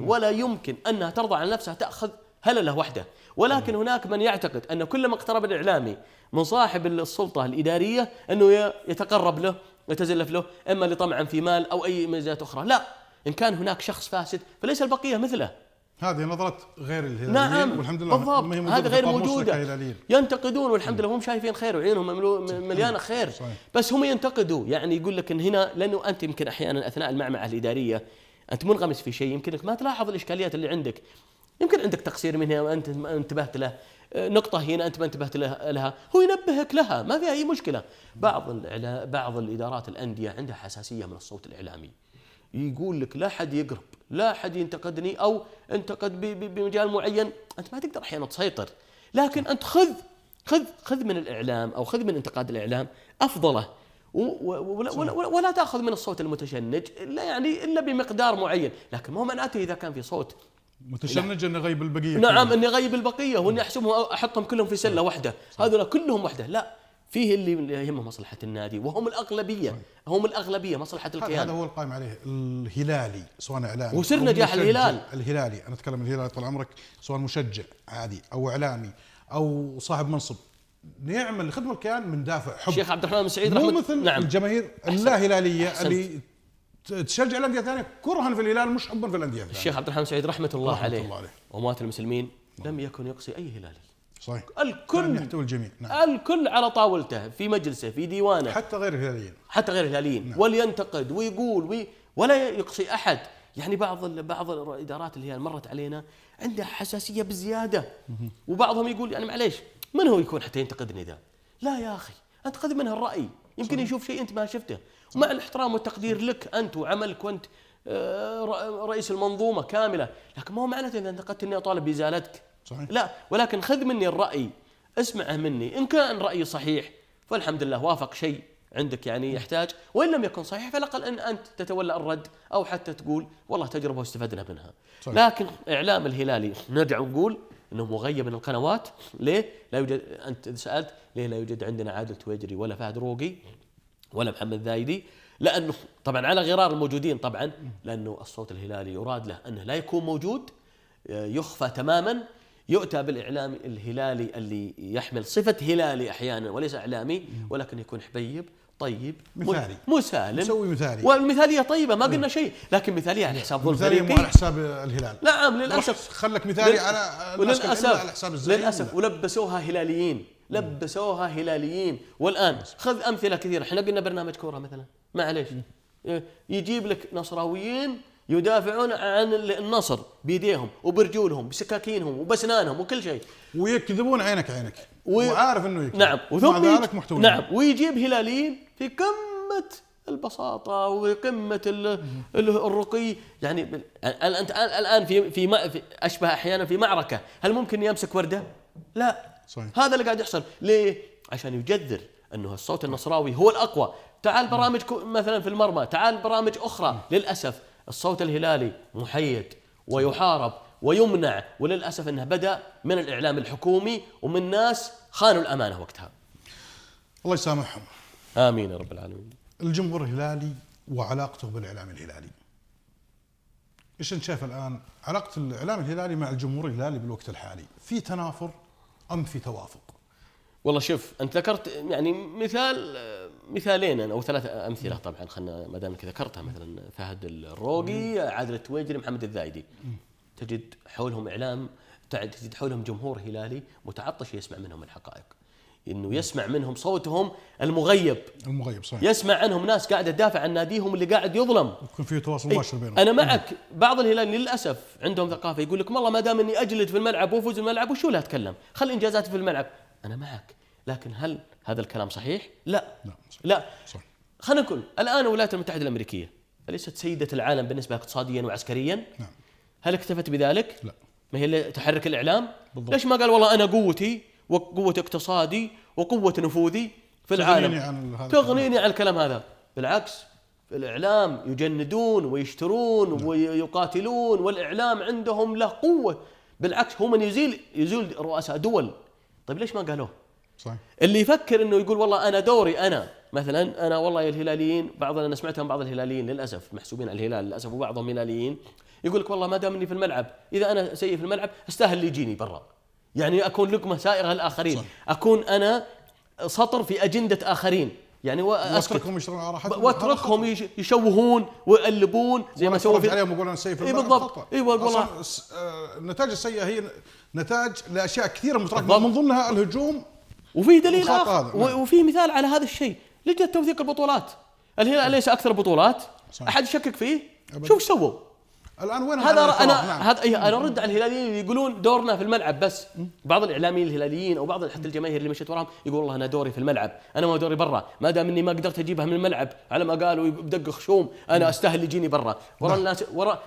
B: ولا يمكن انها ترضى عن نفسها تاخذ هلله وحده. ولكن هناك من يعتقد أن كلما اقترب الإعلامي من صاحب السلطة الإدارية أنه يتقرب له يتزلف له، اما لطمعا في مال او اي ميزات اخرى. لا، ان كان هناك شخص فاسد فليس البقيه مثله.
A: هذه نظرة غير الهلاليين.
B: نعم
A: والحمد لله
B: بالضبط، هذه غير موجودة. ينتقدون والحمد لله هم شايفين خير وعينهم مليانة خير.
A: صحيح.
B: بس هم ينتقدوا، يعني يقول لك ان هنا، لانه انت يمكن احيانا اثناء المعمعة الإدارية انت منغمس في شيء يمكنك ما تلاحظ الاشكاليات اللي عندك، يمكن عندك تقصير منها وانت ما انتبهت له، نقطة هنا انت ما انتبهت لها، هو ينبهك لها، ما فيها اي مشكلة. بعض الإدارات الأندية عندها حساسية من الصوت الإعلامي، يقول لك لا حد يقرب، لا حد ينتقدني او انتقد بمجال معين، انت ما تقدر احيانا تسيطر. لكن انت خذ من الاعلام او خذ من انتقاد الاعلام افضله، ولا تاخذ من الصوت المتشنج الا بمقدار معين. لكن مو معناته اذا كان في صوت
A: متشنج اني اغيب البقيه.
B: نعم، اني اغيب البقيه واني احسبهم احطهم كلهم في سله واحده، هذول كلهم واحده. لا، فيه اللي يهمه مصلحة النادي وهم الأغلبية. صحيح. هم الأغلبية، مصلحة الكيان.
A: هذا هو القائم عليه الهلالي، سواء إعلامي
B: وسر نجاح
A: الهلالي. أنا أتكلم الهلالي طال عمرك، سواء مشجع عادي أو إعلامي أو صاحب منصب، نعمل لخدمة الكيان من دافع حب.
B: الشيخ عبد الرحمن بن سعيد
A: مو مثل الجماهير اللا هلالية اللي تشجع الأندية الثانية كرها في الهلال مش حبا في الأندية الثانية.
B: الشيخ عبد الرحمن بن سعيد رحمة الله عليه وموات المسلمين لم يكن يقصي أي هلالي.
A: صحيح.
B: الكل
A: يحتوي الجميع. نعم.
B: الكل على طاولته، في مجلسه، في ديوانه،
A: حتى غير الهلاليين.
B: نعم. ولينتقد ويقول ولا يقصي أحد. يعني بعض الإدارات اللي هي مرت علينا عندها حساسية بزيادة، وبعضهم يقول يعني معليش من هو يكون حتى ينتقدني ذا؟ لا يا أخي، أنت خذ منها الرأي، يمكن يشوف شيء أنت ما شفته، ومع الاحترام والتقدير لك أنت وعملك، وأنت رئيس المنظومة كاملة. لكن ما هو معناته إذا انتقدت إني أطالب بإزالتك.
A: صحيح.
B: لا، ولكن خذ مني الرأي، اسمعه مني، إن كان رأيي صحيح فالحمد لله وافق شيء عندك يعني يحتاج، وإن لم يكن صحيح فعلى الأقل أن أنت تتولى الرد، أو حتى تقول والله تجربة واستفدنا منها. صحيح. لكن إعلام الهلالي نرجع ونقول أنه مغيب من القنوات. ليه لا يوجد؟ أنت سألت ليه لا يوجد عندنا عادل تويجري ولا فهد روقي ولا محمد ذايدي؟ لأنه طبعا على غرار الموجودين، طبعا لأنه الصوت الهلالي يراد له أنه لا يكون موجود، يخفى تماما، يؤتى بالإعلام الهلالي اللي يحمل صفة هلالي أحيانا وليس إعلامي، ولكن يكون حبيب طيب
A: مثالي
B: مسالم،
A: مسوي مثالي.
B: والمثالية طيبة، ما قلنا شيء، لكن مثالية على حساب ظلم فريقي،
A: مو على حساب الهلال.
B: نعم للأسف،
A: خلك مثالي على
B: وللأسف
A: حساب الزعيم.
B: للأسف ولبسوها هلاليين، لبسوها هلاليين. والآن خذ أمثلة كثيرة، احنا قلنا برنامج كورة مثلا، معليش يجيب لك نصراويين يدافعون عن النصر بيديهم وبرجولهم بسكاكينهم وبسنانهم وكل شيء،
A: ويكذبون عينك وعارف انه يكذب.
B: نعم،
A: وثم ذلك محتوى.
B: نعم، ويجيب هلاليين في قمة البساطة وقمة الرقي. يعني انت الان في اشبه احيانا في معركة، هل ممكن يمسك وردة؟ لا.
A: صحيح.
B: هذا اللي قاعد يحصل. ليه؟ عشان يجذر انه الصوت النصراوي هو الاقوى. تعال برامج مثلا في المرمى، تعال برامج اخرى. للاسف الصوت الهلالي محيد ويحارب ويمنع، وللأسف أنه بدأ من الإعلام الحكومي ومن ناس خانوا الأمانة وقتها. الله
A: يسامحهم.
B: آمين يا رب العالمين.
A: الجمهور الهلالي وعلاقته بالإعلام الهلالي، إيش أنت شايف الآن علاقة الإعلام الهلالي مع الجمهور الهلالي بالوقت الحالي؟ في تنافر أم في توافق؟
B: والله شوف، أنت ذكرت يعني مثالين أو ثلاثة أمثلة، طبعا خلنا ما دامك ذكرتها، مثلا فهد الروقي، عادل التويجري، محمد الذايدي، تجد حولهم إعلام، تجد حولهم جمهور هلالي متعطش يسمع منهم الحقائق، إنه يسمع منهم صوتهم المغيب
A: صحيح.
B: يسمع عنهم ناس قاعدة تدافع عن ناديهم اللي قاعد يظلم،
A: يكون في تواصل مباشر بينهم.
B: أنا معك. بعض الهلال للأسف عندهم ثقافة، يقول لك والله ما دام إني أجلد في الملعب وأفوز في الملعب وشو لا أتكلم، خل إنجازاتي في الملعب. أنا معك، لكن هل هذا الكلام صحيح؟ لا. لا.
A: صح.
B: خلينا نقول الآن الولايات المتحدة الأمريكية أليست سيدة العالم بالنسبة اقتصاديا وعسكريا؟
A: نعم.
B: هل اكتفت بذلك؟
A: لا.
B: ما هي اللي تحرك الإعلام؟
A: بالضبط.
B: ليش ما قال والله أنا قوتي وقوة اقتصادي وقوة نفوذي في العالم تغنيني عن الكلام هذا؟ بالعكس، في الإعلام يجندون ويشترون ويقاتلون، والإعلام عندهم له قوة. بالعكس هو من يزيل رؤساء دول. طيب ليش ما قالوه؟
A: صحيح.
B: اللي يفكر انه يقول والله انا دوري، انا مثلا انا والله الهلاليين، انا سمعتهم بعض الهلاليين للاسف محسوبين على الهلال للاسف، وبعضهم هلاليين يقول لك والله ما دام اني في الملعب، اذا انا سيء في الملعب استاهل اللي يجيني برا، يعني اكون لقمه سائره للاخرين. صح. اكون انا سطر في اجنده اخرين. يعني
A: واتركهم يشتغلون على راحتهم،
B: واتركهم يشوهون ويقلبون زي ما سووا
A: عليهم ويقولون انا سيء في
B: الملعب. بالضبط. اي والله
A: النتائج السيئه هي نتاج لاشياء كثيره متراكمه من ضمنها الهجوم.
B: وفي دليل اخر وفي مثال على هذا الشيء، لجنه توثيق البطولات. الهلال ليس اكثر بطولات، احد يشكك فيه؟ شوف ايش سووا
A: الان. وين
B: هذا؟ انا ارد على الهلاليين اللي يقولون دورنا في الملعب بس. بعض الاعلاميين الهلاليين او بعض حتى الجماهير اللي مشيت وراهم يقول والله انا دوري في الملعب، انا ما دوري برا، ما دام اني ما قدرت اجيبها من الملعب على ما قالوا بدق خشوم انا استاهل يجيني برا. ورا الناس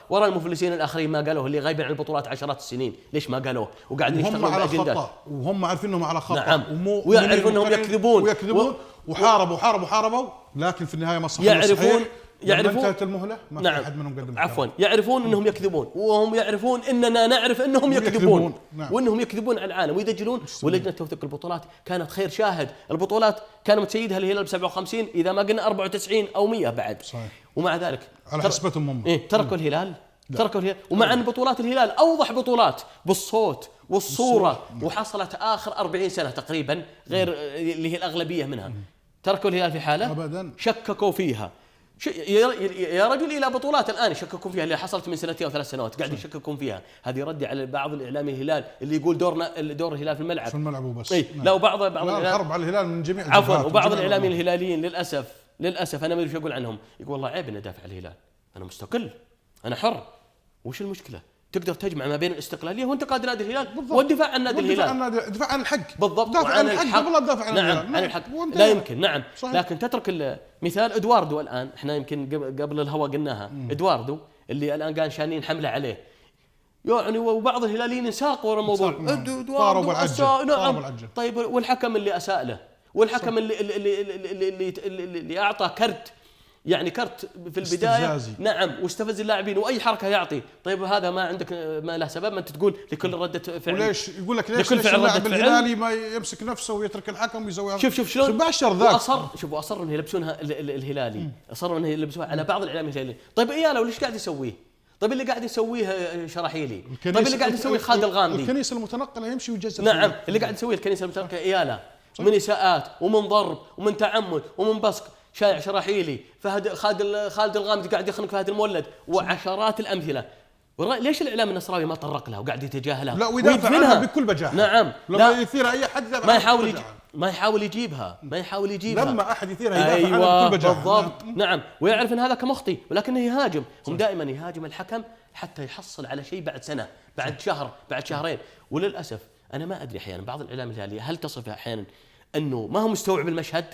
B: ورا المفلسين الاخرين ما قالوه، اللي غايبين عن البطولات عشرات السنين ليش ما قالوه وقاعدين يشتغلون باجندات
A: وهم عارفين انهم على خطا.
B: نعم. ويعرفون انهم يكذبون
A: وحاربوا لكن في النهايه ما صح.
B: يعرفون
A: انتهت المهله ما في احد منهم قدم.
B: عفوا يعرفون انهم يكذبون، وهم يعرفون اننا نعرف انهم يكذبون. نعم. وانهم يكذبون على العالم ويدجلون. ولجنه توثيق البطولات كانت خير شاهد، البطولات كان متسيدها الهلال ب 57 اذا ما قلنا 94 او 100 بعد. صحيح. ومع ذلك
A: على حسبتهم هم
B: تركوا الهلال. ومع ان بطولات الهلال اوضح بطولات بالصوت والصوره وحصلت اخر 40 سنه تقريبا، غير اللي هي الاغلبيه منها. تركوا الهلال في حاله
A: ابدا،
B: شككوا فيها. يا رجل الى بطولات الان يشككون فيها اللي حصلت من سنتين او 3 سنوات قاعد يشككون فيها. هذه ردي على بعض الاعلامي الهلال اللي يقول دور الهلال في الملعب.
A: في الملعب وبس.
B: نعم. لا وبعض
A: الحرب على الهلال من جميع
B: عفوا. وبعض الاعلاميين الهلاليين للاسف انا ما ادري ايش اقول عنهم، يقول والله عيب اني ادافع عن الهلال، انا مستقل، انا حر. وش المشكله؟ تقدر تجمع ما بين الاستقلاليه وانت قائد نادي الهلال والدفاع عن نادي الهلال.
A: دفاع عن الحق.
B: بالضبط.
A: دافع عن الحق قبل الدفاع عن الهلال.
B: نعم عن الحق لا يمكن. نعم صحيح. لكن تترك مثال ادواردو الان، احنا يمكن قبل الهواء قلناها. ادواردو اللي الان قاعد شانين حمله عليه يعني، وبعض الهلاليين ساقوا ورا الموضوع.
A: ادواردو
B: نعم. طيب والحكم اللي اساء له، والحكم اللي اعطى كرت، يعني كرت في البدايه
A: استفزازي.
B: نعم، واستفز اللاعبين واي حركه يعطي. طيب هذا ما عندك ما له سبب؟ ما انت تقول لكل رده فعل.
A: وليش يقول لك ليش اللاعب الهلالي ما يمسك نفسه ويترك الحكم ويسوي؟
B: شوف شلون
A: مباشر ذاك.
B: واصر انه يلبسونها الهلالي، اصروا انه يلبسوها على بعض الاعلام الهلالي. طيب اياله وليش قاعد يسويه؟ طيب اللي قاعد يسويه شراحيلي، طيب اللي قاعد يسويه خالد الغامدي،
A: الكنيسه المتنقله يمشي ويجزف.
B: نعم اللي قاعد يسويه الكنيسه المتنقله اياله من اساءات ومن ضرب ومن تعمد ومن بصق. شايع شراحيلي، خالد الغامدي قاعد يخنق فهد المولد، وعشرات الامثله. ليش الاعلام النصراوي ما طرق لها وقاعد يتجاهلها؟
A: لا ويدافع عنها بكل بجاحه.
B: نعم
A: لما يثير اي حد
B: ما يحاول يجيبها
A: لما احد يثيرها يدافع عنها بكل بجاحه.
B: بالضبط. نعم ويعرف ان هذا كمخطي ولكنه يهاجم. هم دائما يهاجم الحكم حتى يحصل على شيء بعد سنه، بعد شهر، بعد شهرين. وللاسف انا ما ادري احيانا بعض الاعلام الهلالي هل تصف احيانا انه ما هو مستوعب المشهد.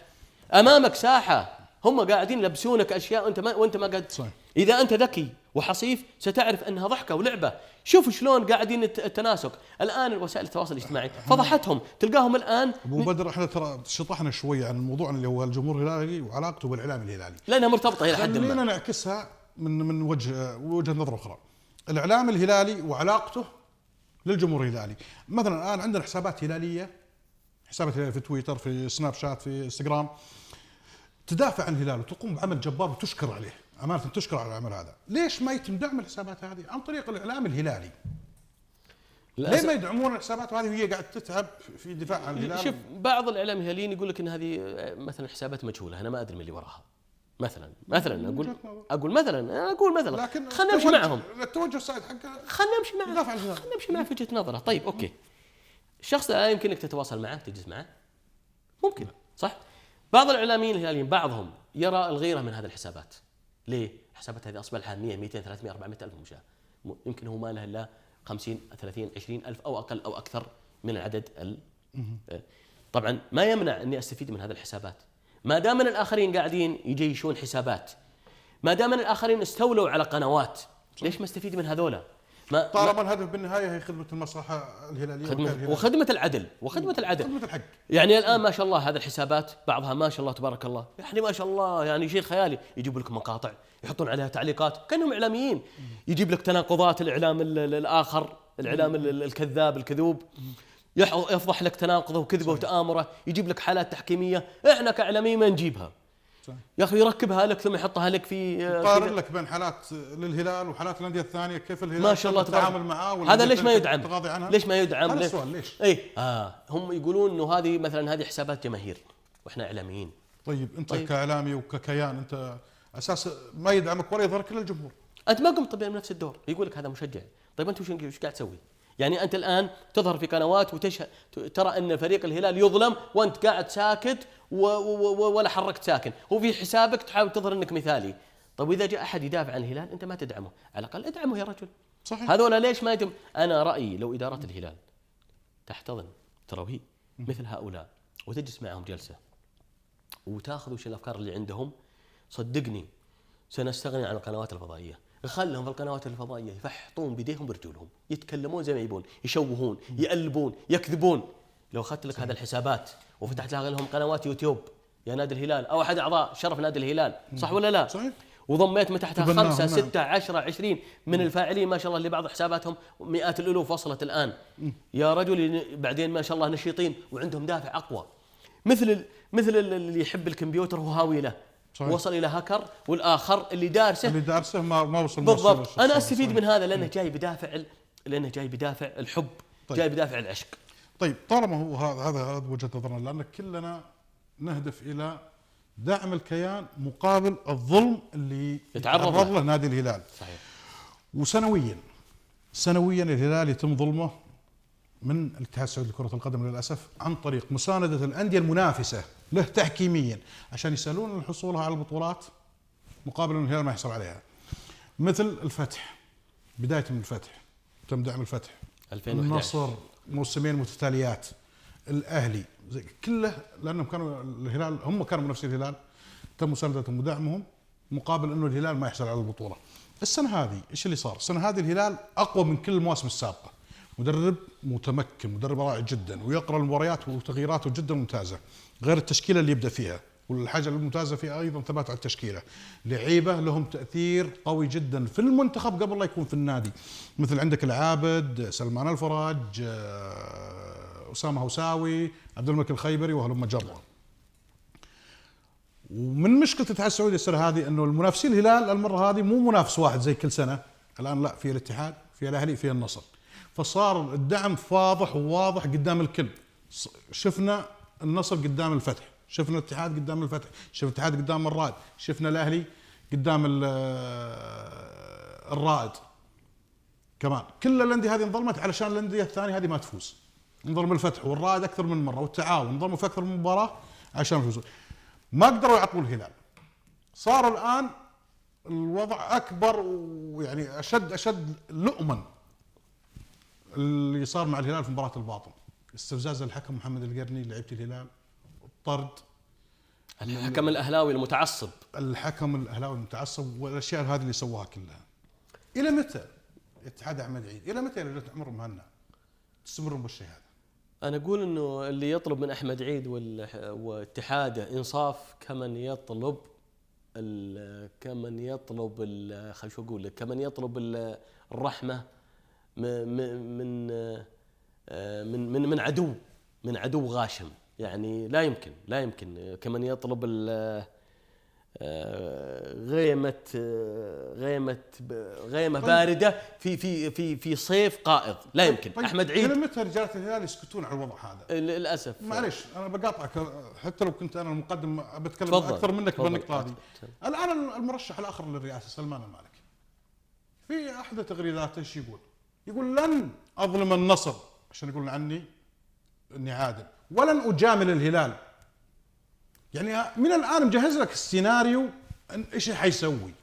B: امامك ساحه هم قاعدين يلبسونك اشياء وانت ما قاعد. اذا انت ذكي وحصيف ستعرف انها ضحكه ولعبه. شوف شلون قاعدين التناسق الان. وسائل التواصل الاجتماعي فضحتهم، تلقاهم الان.
A: ابو بدر احنا ترى شطحنا شويه عن الموضوع اللي هو الجمهور الهلالي وعلاقته بالاعلام الهلالي،
B: لانها مرتبطه الى حد ما.
A: خلينا نعكسها من وجهه نظر اخرى. الاعلام الهلالي وعلاقته للجمهور الهلالي. مثلا الان عندنا حسابات هلاليه في تويتر، في سناب شات، في انستغرام، تدافع عن الهلال وتقوم بعمل جبار وتشكر عليه، امانه تشكر على العمل هذا. ليش ما يتم دعم الحسابات هذه عن طريق الاعلام الهلالي؟ ليه ما يدعمون الحسابات هذه وهي قاعده تتعب في الدفاع عن الهلال؟
B: شوف بعض الاعلام الهلاليين يقول لك ان هذه مثلا حسابات مجهوله، انا ما ادري من اللي وراها. مثلا اقول مثلا خلينا نمشي معهم.
A: التوجه السائد حقه
B: خلينا نمشي معه في وجهه نظره. طيب اوكي، الشخص لا يمكنك تتواصل معه، تجلس معه، ممكن صح. بعض الاعلاميين الهلاليين بعضهم يرى الغيره من هذه الحسابات. ليه؟ الحسابات هذه اصبح لها 100 200 300 400 الف مشاهد، يمكن هو ما له الا 50 30 20 الف او اقل او اكثر من العدد. طبعا ما يمنع اني استفيد من هذه الحسابات ما دام من الاخرين قاعدين يجيشون حسابات، ما دام من الاخرين استولوا على قنوات. ليش ما استفيد من هذولا؟
A: طالما الهدف بالنهايه هي خدمه المصلحه الهلاليه
B: وخدمه العدل خدمه الحق. يعني الان ما شاء الله هذه الحسابات بعضها ما شاء الله تبارك الله، يعني ما شاء الله يعني شيء خيالي. يجيبوا لك مقاطع يحطون عليها تعليقات كانهم اعلاميين، يجيب لك تناقضات الاعلام الاخر، الاعلام الكذاب الكذوب، يفضح لك تناقضه وكذبه وتآمره، يجيب لك حالات تحكيميه احنا كاعلاميين ما نجيبها. يا اخي يركبها لك ثم يحطها لك في
A: قارن لك بين حالات للهلال وحالات الانديه الثانيه، كيف الهلال
B: ما شاء الله
A: تتعامل معاه.
B: هذا ليش ما يدعم؟ ليش ما يدعم؟
A: هذا السؤال ليش؟
B: هم يقولون انه هذه مثلا هذه حسابات جماهير واحنا اعلاميين.
A: طيب انت كاعلامي وككيان، انت اساس ما يدعمك ولا يظهر كل الجمهور.
B: انت ما قمت طبيعي بنفس الدور، يقول لك هذا مشجع. طيب انت وش قاعد تسوي؟ يعني انت الان تظهر في قنوات وتشهد ترى ان فريق الهلال يظلم وانت قاعد ساكت ولا حركت ساكن، وفي حسابك تحاول تظهر انك مثالي. طيب واذا جاء احد يدافع عن الهلال انت ما تدعمه، على الاقل ادعمه يا رجل.
A: صحيح.
B: هذول ليش ما يتم؟ انا رايي لو اداره الهلال تحتضن ترى وهي مثل هؤلاء وتجلس معهم جلسه وتاخذ وش الافكار اللي عندهم، صدقني سنستغني عن القنوات الفضائيه. خلهم في القنوات الفضائيه يفحطون بيديهم برجولهم، يتكلمون زي ما يبون، يشوهون، يقلبون، يكذبون. لو اخذت لك هذه الحسابات وفتحت لهم قنوات يوتيوب يا نادي الهلال او احد اعضاء شرف نادي الهلال، صح ولا لا؟
A: صحيح.
B: وضميت من تحتها 5 6 10 20 من الفاعلين ما شاء الله، اللي بعض حساباتهم مئات الالوف وصلت الان. يا رجل بعدين ما شاء الله نشيطين وعندهم دافع اقوى. مثل اللي يحب الكمبيوتر وهو هاوي له، وصل الى هاكر، والاخر اللي دارسه
A: ما وصل
B: بالضبط. انا استفيد من هذا لانه جاي بدافع الحب. طيب. جاي بدافع العشق.
A: طيب طالما هو هذا وجهه نظرنا، لان كلنا نهدف الى دعم الكيان مقابل الظلم اللي يتعرض له نادي الهلال.
B: صحيح.
A: وسنويا الهلال يتم ظلمه من الاتحاد السعودي لكرة القدم للأسف عن طريق مساندة الأندية المنافسة له تحكيميا عشان يسألون الحصول على البطولات مقابل أن الهلال ما يحصل عليها. مثل الفتح، بداية من الفتح تم دعم الفتح
B: 2011،
A: النصر موسمين متتاليات، الأهلي زي كله، لأنهم كانوا الهلال هم كانوا منافسين الهلال، تم مساندتهم ودعمهم مقابل أنه الهلال ما يحصل على البطولة. السنة هذه إيش اللي صار؟ السنة هذه الهلال أقوى من كل المواسم السابقة، مدرب متمكن، مدرب رائع جدا ويقرأ المباريات وتغييراته جدا ممتازة، غير التشكيلة اللي يبدأ فيها. والحاجة الممتازة فيها أيضا ثبات على التشكيلة، لعيبة لهم تأثير قوي جدا في المنتخب قبل لا يكون في النادي، مثل عندك العابد، سلمان الفرج، أسامة هوساوي، عبد الملك الخيبري وهلم جرة. ومن مشكلة الاتحاد السعودي السنة هذه أنه المنافسين الهلال المرة هذه مو منافس واحد زي كل سنة، الآن لا، في الاتحاد، في الأهلي، في النصر، فصار الدعم فاضح وواضح قدام الكل. شفنا النصر قدام الفتح، شفنا الاتحاد قدام الفتح، شفنا الاتحاد قدام الرائد، شفنا الأهلي قدام الرائد كمان. كل الأندية هذه انظلمت علشان الأندية الثانية هذه ما تفوز. انظلم الفتح والرائد أكثر من مرة، والتعاون انظلموا في أكثر من مباراة عشان يفوزوا، ما قدروا يعطوا الهلال. صار الآن الوضع أكبر ويعني أشد لؤما اللي صار مع الهلال في مباراة الباطن، استفزاز الحكم محمد القرني لعيبة الهلال، الطرد،
B: الحكم الأهلاوي المتعصب، والأشياء هذه اللي سواها كلها. إلى متى اتحاد أحمد عيد؟ إلى متى اللي تعمر مهنا تستمرون بالشيء هذا؟ أنا أقول إنه اللي يطلب من أحمد عيد واتحاده إنصاف كمن يطلب كمن يطلب الرحمة من عدو غاشم. يعني لا يمكن كمن يطلب غيمة باردة في صيف قائض، لا يمكن.
A: طيب
B: أحمد عيد
A: إلى متى رجال الهلال يسكتون على الوضع هذا؟
B: للأسف.
A: معليش أنا بقاطعك، حتى لو كنت أنا المقدم بتكلم أكثر منك بالنقطة هذه. الآن المرشح الآخر للرئاسة سلمان المالك في أحد تغريداته ايش يقول لن أظلم النصر عشان يقولون عني إني عادل، ولن أجامل الهلال. يعني من الآن مجهز لك السيناريو إيش حيسوي.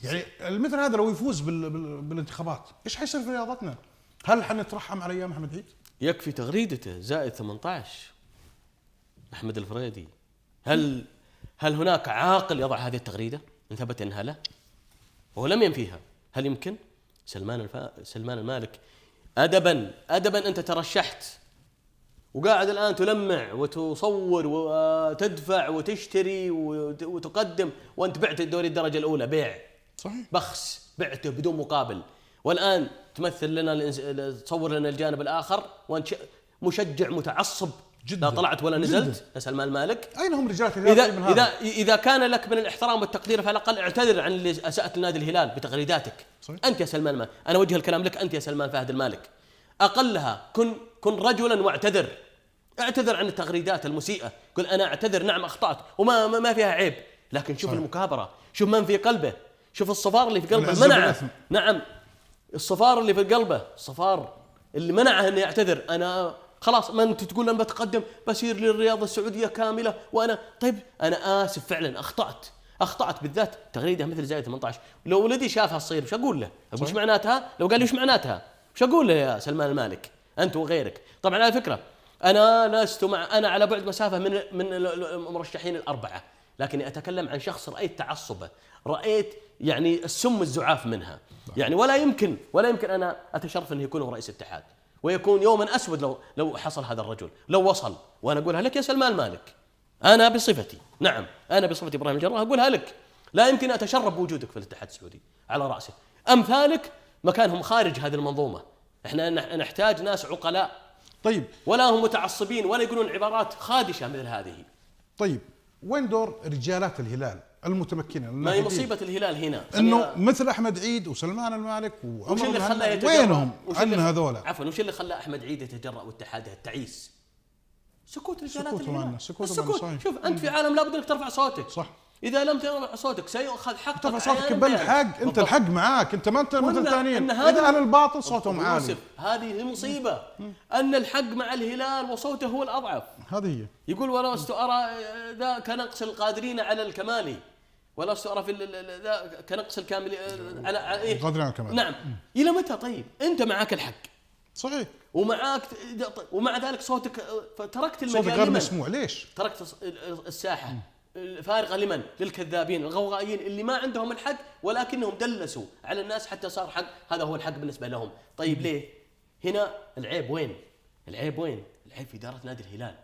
A: يعني المثل هذا لو يفوز بالانتخابات إيش حيصير في رياضتنا؟ هل حنترحم على أيام أحمد عيد؟
B: يكفي تغريدته زائد 18 أحمد الفريدي. هل هناك عاقل يضع هذه التغريدة إن ثبت أنها له؟ هو لم ينفيها. هل يمكن؟ سلمان المالك أدبا أنت ترشحت وقاعد الآن تلمع وتصور وتدفع وتشتري وتقدم، وأنت بعت الدوري الدرجة الأولى بيع
A: صحيح،
B: بخس، بعته بدون مقابل، والآن تمثل لنا تصور لنا الجانب الآخر، وأنت مشجع متعصب جدا، لا طلعت ولا نزلت. يا سلمان المالك،
A: أين هم رجال الهلال؟
B: إذا كان لك من الاحترام والتقدير فعلى الأقل اعتذر عن اللي أسأت لنادي الهلال بتغريداتك. صحيح. أنت يا سلمان المالك، أنا وجه الكلام لك، أنت يا سلمان فهد المالك، أقلها كن رجلا واعتذر اعتذر عن التغريدات المسيئة، قل أنا أعتذر، نعم أخطأت وما ما فيها عيب، لكن شوف المكابرة، شوف من في قلبه، شوف الصفار اللي في قلبه منعه. نعم الصفار اللي في قلبه، الصفار اللي منعه أنه يعتذر. أنا خلاص، ما أنت تقول أنا بتقدم بسير للرياضة السعودية كاملة وأنا طيب أنا آسف فعلا أخطأت بالذات تغريدة مثل زايد 18. لو ولدي شافها تصير وش أقول له؟ أقول وش معناتها؟ لو قال لي وش معناتها وش أقول له يا سلمان المالك أنت وغيرك؟ طبعا على فكرة أنا لست أنا على بعد مسافة من المرشحين الأربعة، لكني أتكلم عن شخص رأيت تعصبه، رأيت يعني السم الزعاف منها، يعني ولا يمكن أنا أتشرف أنه يكون رئيس اتحاد، ويكون يوما أسود لو حصل هذا الرجل، لو وصل. وأنا أقولها لك يا سلمان المالك، أنا بصفتي، نعم أنا بصفتي إبراهيم الجراح أقولها لك، لا يمكن أتشرف بوجودك في الاتحاد السعودي على رأسه. أمثالك مكانهم خارج هذه المنظومة، إحنا نحتاج ناس عقلاء،
A: طيب،
B: ولا هم متعصبين ولا يقولون عبارات خادشة مثل هذه.
A: طيب وين دور رجالات الهلال المتمكنين؟
B: ما هي مصيبة الهلال هنا
A: انه مثل احمد عيد وسلمان المالك
B: وش اللي خلاه يتجرأ؟
A: وينهم عن هذولا؟
B: عفوا، وش اللي خلى احمد عيد يتجرأ واتحاده التعيس؟ سكوت رجالات الهلال. السكوت. شوف انت في عالم لابد انك ترفع صوتك،
A: صح.
B: اذا لم ترفع صوتك سيؤخذ حقك.
A: ترفع صوتك بالحق، انت الحق معاك، انت ما انت مثل ثانيين. اذا اهل الباطل صوتهم عالي.
B: هذه مصيبه، ان الحق مع الهلال وصوته هو الاضعف.
A: هذه هي.
B: يقول ولست ارى ذا كنقص القادرين على الكمال، ولست ارى في ذا كنقص الكامل على ايه؟
A: القادرين على الكمال.
B: نعم. الى متى طيب؟ انت معك الحق
A: صحيح،
B: ومع ذلك صوتك تركت المجال،
A: صوتك غير مسموع. ليش؟
B: تركت الساحة فارغة لمن؟ للكذابين الغوغائيين اللي ما عندهم الحق ولكنهم دلسوا على الناس حتى صار حق، هذا هو الحق بالنسبة لهم. طيب ليه؟ هنا العيب وين؟ العيب في إدارة نادي الهلال،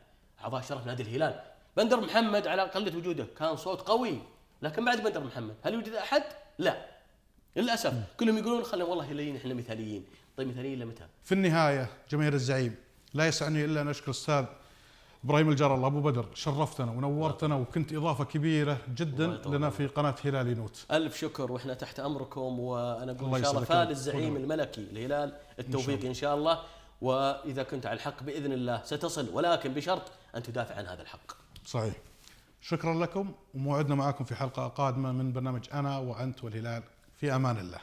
B: أعضاء شرف نادي الهلال. بندر محمد على قلة وجوده كان صوت قوي، لكن بعد بندر محمد هل يوجد أحد؟ لا للأسف. كلهم يقولون خلينا والله هلاليين احنا مثاليين. طيب مثاليين لمتى؟
A: في النهاية جماهير الزعيم لا يسعني إلا أن أشكر الأستاذ إبراهيم الجار الله أبو بدر، شرفتنا ونورتنا وكنت إضافة كبيرة جدا لنا في قناة هلال نوت.
B: ألف شكر وإحنا تحت أمركم، وأنا أقول إن شاء الله فال الزعيم الملكي الهلال التوفيق إن شاء الله، وإذا كنت على الحق بإذن الله ستصل، ولكن بشرط أن تدافع عن هذا الحق.
A: صحيح. شكرا لكم، وموعدنا معكم في حلقة قادمة من برنامج أنا وأنت والهلال. في أمان الله.